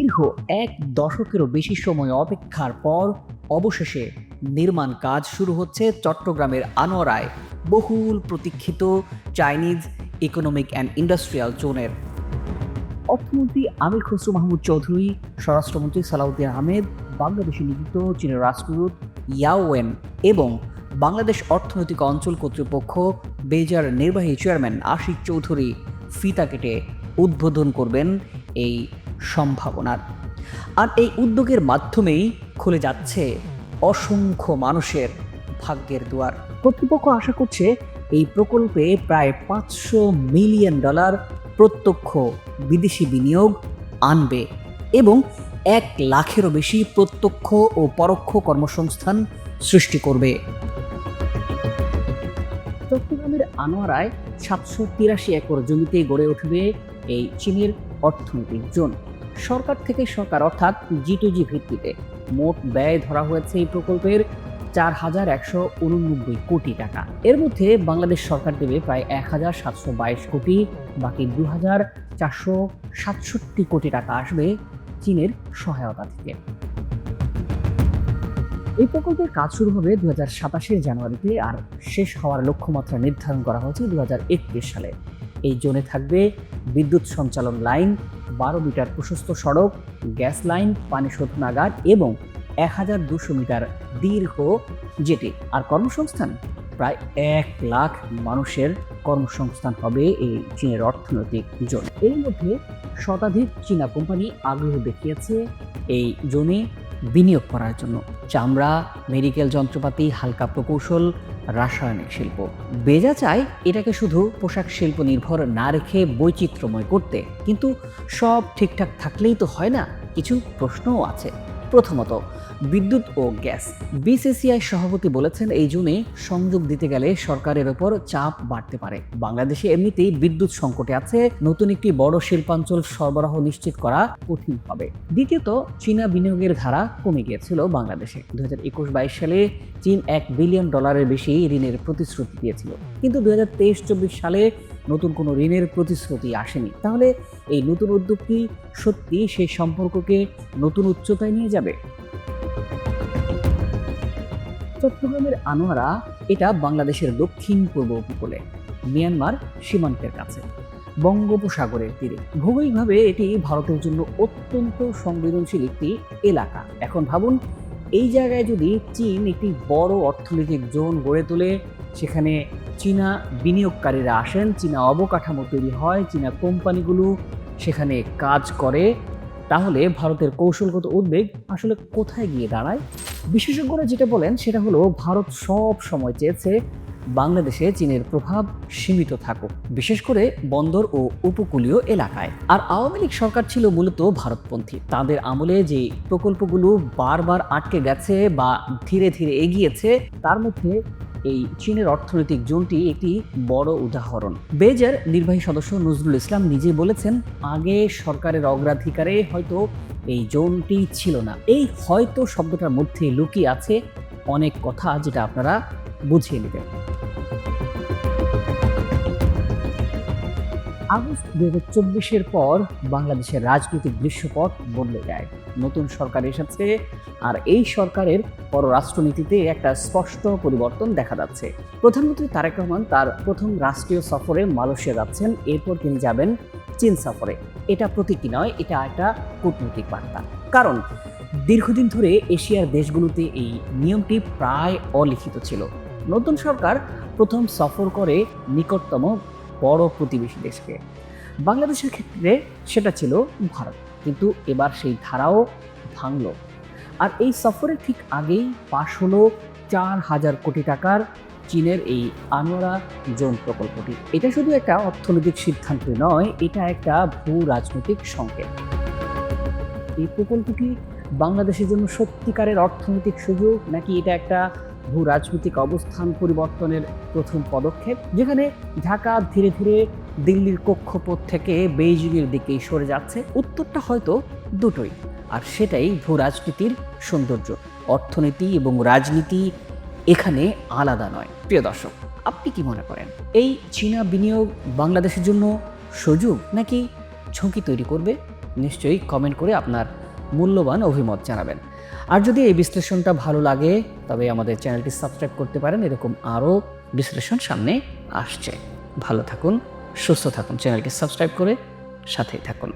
দীর্ঘ ১ দশকেরও বেশি সময় অপেক্ষার পর অবশেষে নির্মাণ কাজ শুরু হচ্ছে চট্টগ্রামের আনোয়ারায় বহুল প্রতীক্ষিত চাইনিজ ইকোনমিক অ্যান্ড ইন্ডাস্ট্রিয়াল জোনের। অর্থমন্ত্রী আমির খসরু মাহমুদ চৌধুরী, স্বরাষ্ট্রমন্ত্রী সালাউদ্দিন আহমেদ, বাংলাদেশে নিযুক্ত চীনের রাষ্ট্রদূত ইয়াও ওয়েন এবং বাংলাদেশ অর্থনৈতিক অঞ্চল কর্তৃপক্ষ বেজার নির্বাহী চেয়ারম্যান আশিক চৌধুরী ফিতা কেটে উদ্বোধন করবেন এই সম্ভাবনার। আর এই উদ্যোগের মাধ্যমেই খুলে যাচ্ছে অসংখ্য মানুষের ভাগ্যের দুয়ার। কর্তৃপক্ষ আশা করছে এই প্রকল্পে প্রায় $500 মিলিয়ন প্রত্যক্ষ বিদেশি বিনিয়োগ আনবে এবং 1 লাখেরও বেশি প্রত্যক্ষ ও পরোক্ষ কর্মসংস্থান সৃষ্টি করবে। চট্টগ্রামের আনোয়ারায় 783 একর জমিতে গড়ে উঠবে এই চীনের অর্থনৈতিক জোন। সরকার থেকে সরকার অর্থাৎ G2G ভিত্তিতে মোট ব্যয় ধরা হয়েছে এই প্রকল্পের 4,189 কোটি টাকা। এর মধ্যে বাংলাদেশ সরকার দেবে প্রায় 1,722 কোটি, বাকি 2,467 কোটি টাকা আসবে চীনের সহায়তা থেকে। এই প্রকল্পের কাজ শুরু হবে 2027 জানুয়ারিতে আর শেষ হওয়ার লক্ষ্যমাত্রা নির্ধারণ করা হয়েছে 2031 সালে। এই জোনে থাকবে বিদ্যুৎ সঞ্চালন লাইন, 12 মিটার প্রশস্ত সড়ক, গ্যাস লাইন, পানি শোধনাগার এবং 1,200 মিটার দীর্ঘ জেটি। আর কর্মসংস্থান প্রায় 1 লাখ মানুষের কর্মসংস্থান হবে এই চীনের অর্থনৈতিক জোন। এর মধ্যে শতাধিক চীনা কোম্পানি আগ্রহ দেখিয়েছে এই জোনে বিনিয়োগ করার জন্য। চামড়া, মেডিকেল যন্ত্রপাতি, হালকা প্রকৌশল, রাসায়নিক শিল্প। বেজা চায় এটাকে শুধু পোশাক শিল্প নির্ভর না রেখে বৈচিত্র্যময় করতে, কিন্তু সব ঠিকঠাক থাকলেই তো হয় না, কিছু প্রশ্নও আছে। প্রথমত, বিদ্যুৎ ও গ্যাস। বিসিসিআই সভাপতি বলেছেন এই জোনে সংযোগ দিতে গেলে সরকারের ওপর চাপ বাড়তে পারে। বাংলাদেশে এমনিতেই বিদ্যুৎ সংকটে আছে, নতুন একটি বড় শিল্পাঞ্চল সরবরাহ নিশ্চিত করা কঠিন হবে। দ্বিতীয়ত, চীনা বিনিয়োগের ধারা কমে গিয়েছিল বাংলাদেশে। 2021-22 সালে চীন $1 বিলিয়ন বেশি ঋণের প্রতিশ্রুতি দিয়েছিল, কিন্তু 2023-24 সালে নতুন কোনো ঋণের প্রতিশ্রুতি আসেনি। তাহলে এই নতুন উদ্যোগ কি সত্যি সেই সম্পর্ককে নতুন উচ্চতায় নিয়ে যাবে? চট্টগ্রামের আনোয়ারা এটা বাংলাদেশের দক্ষিণ পূর্ব উপকূলে, মিয়ানমার সীমান্তের কাছে, বঙ্গোপসাগরের তীরে। ভৌগোলিকভাবে এটি ভারতের জন্য অত্যন্ত সংবেদনশীল একটি এলাকা। এখন ভাবুন, এই জায়গায় যদি চীন একটি বড় অর্থনৈতিক জোন গড়ে তোলে, সেখানে চীনা বিনিয়োগকারীরা আসেন, চীনা অবকাঠামো তৈরি হয়, চীনা কোম্পানিগুলো সেখানে কাজ করে, তাহলে ভারতের কৌশলগত উদ্বেগ আসলে কোথায় গিয়ে দাঁড়ায়? বিশেষজ্ঞরা যেটা বলেন সেটা হলো, ভারত সব সময় চেয়েছে বাংলাদেশে চীনের প্রভাব সীমিত থাকুক, বিশেষ করে বন্দর ও উপকূলীয় এলাকায়। আর আওয়ামী লীগ সরকার ছিল মূলত ভারতপন্থী। তাদের আমলে যে প্রকল্পগুলো বারবার আটকে গেছে বা ধীরে ধীরে এগিয়েছে, তার মধ্যে এই চীনের অর্থনৈতিক জোনটি একটি বড় উদাহরণ। বেজার নির্বাহী সদস্য নজরুল ইসলাম নিজে বলেছেন, আগে সরকারের অগ্রাধিকারে হয়তো এই জোনটি ছিল না। এই হয়তো শব্দটার মধ্যে লুকিয়ে আছে অনেক কথা, যেটা আপনারা বুঝিয়ে নেবেন। আগস্ট 2024-এর পর বাংলাদেশের রাজনৈতিক দৃশ্যপট বদলে যায়। নতুন সরকার এসেছে আর এই সরকারের পররাষ্ট্রনীতিতে একটা স্পষ্ট পরিবর্তন দেখা যাচ্ছে। প্রধানমন্ত্রী তারেক রহমান তার প্রথম রাষ্ট্রীয় সফরে মালয়েশিয়া যাচ্ছেন, এরপর তিনি যাবেন চীন সফরে। এটা প্রতীকী নয়, এটা একটা কূটনৈতিক বার্তা। কারণ দীর্ঘদিন ধরে এশিয়ার দেশগুলোতে এই নিয়মটি প্রায় অলিখিত ছিল। নতুন সরকার প্রথম সফর করে নিকটতম বড় প্রতিবেশী দেশকে। বাংলাদেশের ক্ষেত্রে সেটা ছিল ভারত, কিন্তু এবার সেই ধারাও ভাঙল। আর এই সফরের ঠিক আগেই পাশ হলো 4,000 কোটি টাকার চীনের এই আনোয়ারা জোন প্রকল্পটি। এটা শুধু একটা অর্থনৈতিক সিদ্ধান্ত নয়, এটা একটা ভূ রাজনৈতিক সংকেত। এই প্রকল্পটি বাংলাদেশের জন্য সত্যিকারের অর্থনৈতিক সুযোগ, নাকি এটা একটা ভূ রাজনৈতিক অবস্থান পরিবর্তনের প্রথম পদক্ষেপ, যেখানে ঢাকা ধীরে ধীরে দিল্লির কক্ষপথ থেকে বেইজিংয়ের দিকে সরে যাচ্ছে? উত্তরটা হয়তো দুটোই, আর সেটাই ভূ রাজনীতির সৌন্দর্য। অর্থনীতি এবং রাজনীতি এখানে আলাদা নয়। প্রিয় দর্শক, আপনি কি মনে করেন, এই চীনা বিনিয়োগ বাংলাদেশের জন্য সুযোগ নাকি ঝুঁকি তৈরি করবে? নিশ্চয়ই কমেন্ট করে আপনার মূল্যবান অভিমত জানাবেন। আর যদি এই বিশ্লেষণটা ভালো লাগে তবে আমাদের চ্যানেলটি সাবস্ক্রাইব করতে পারেন, এরকম আরও বিশ্লেষণ সামনে আসছে। ভালো থাকুন, সুস্থ থাকুন, চ্যানেলটি সাবস্ক্রাইব করে সাথেই থাকুন।